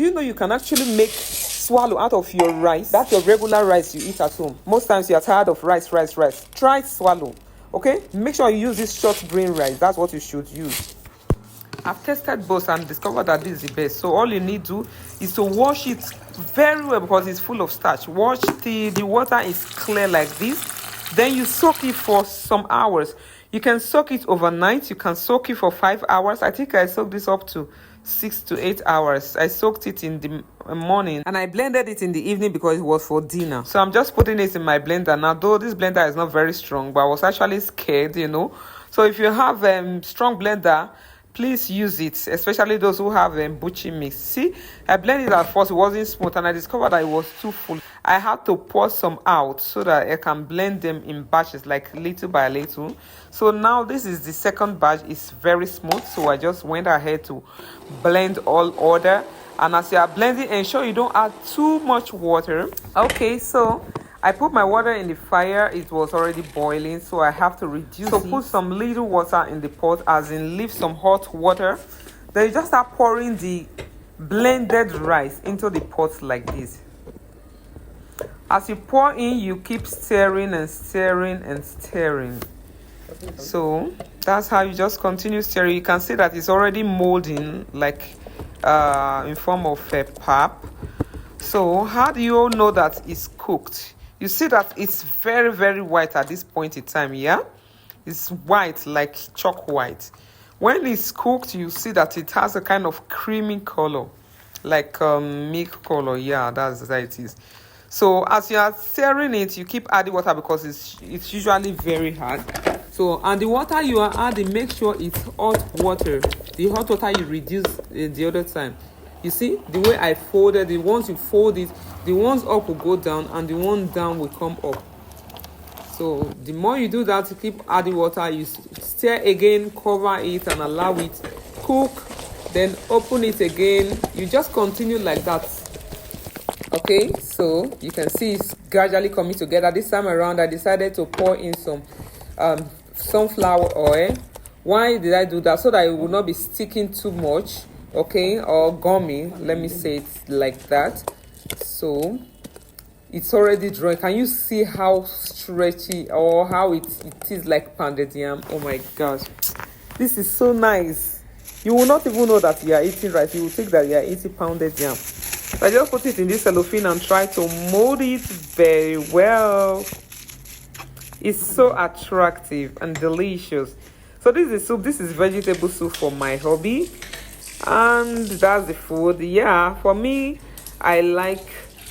Do you know you can actually make swallow out of your rice? That's your regular rice you eat at home. Most times you are tired of rice. Try swallow. Okay, make sure you use this short grain rice. That's what you should use. I've tested both and discovered that this is the best. So all you need to do is to wash it very well because it's full of starch. Wash till the water is clear like this. Then you soak it for some hours. You can soak it overnight. You can soak it for 5 hours. I think I soaked this up to 6 to 8 hours. I soaked it in the morning and I blended it in the evening because it was for dinner. So I'm just putting it in my blender now, though this blender is not very strong, but I was actually scared, you know. So if you have a strong blender, please use it, especially those who have buchi mix. See, I blended it at first, it wasn't smooth, and I discovered that it was too full. I had to pour some out so that I can blend them in batches, like little by little. So now this is the second batch. It's very smooth, so I just went ahead to blend all order. And as you are blending, ensure you don't add too much water. Okay, so I put my water in the fire. It was already boiling, so I have to reduce it. So put some little water in the pot, as in leave some hot water. Then you just start pouring the blended rice into the pot like this. As you pour in, you keep stirring and stirring and stirring. So that's how you just continue stirring. You can see that it's already molding, like in form of a pap. So how do you all know that it's cooked? You see that it's very, very white at this point in time, yeah? It's white, like chalk white. When it's cooked, you see that it has a kind of creamy color, like milk color. Yeah, that's how it is. So as you are stirring it, you keep adding water because it's usually very hard. So, and the water you are adding, make sure it's hot water. The hot water you reduce the other time. You see, the way I folded, the ones you fold it, the ones up will go down and the one down will come up. So the more you do that, you keep adding water, you stir again, cover it and allow it cook, then open it again. You just continue like that. Okay, so you can see it's gradually coming together. This time around, I decided to pour in some sunflower oil. Why did I do that? So that it will not be sticking too much, okay, or gummy. Let me say it like that. So it's already dry. Can you see how stretchy or how it is like pounded yam? Oh my gosh, this is so nice. You will not even know that you are eating rice. You will think that you are eating pounded yam. So I just put it in this cellophane and try to mold it very well. It's so attractive and delicious. So this is soup. This is vegetable soup for my hubby, and that's the food. Yeah, for me, I like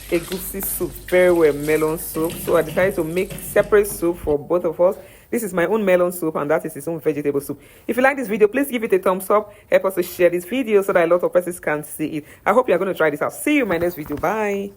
egusi soup very well, melon soup. So I decided to make separate soup for both of us. This is my own melon soup and that is his own vegetable soup. If you like this video, please give it a thumbs up. Help us to share this video so that a lot of persons can see it. I hope you are going to try this out. See you in my next video. Bye.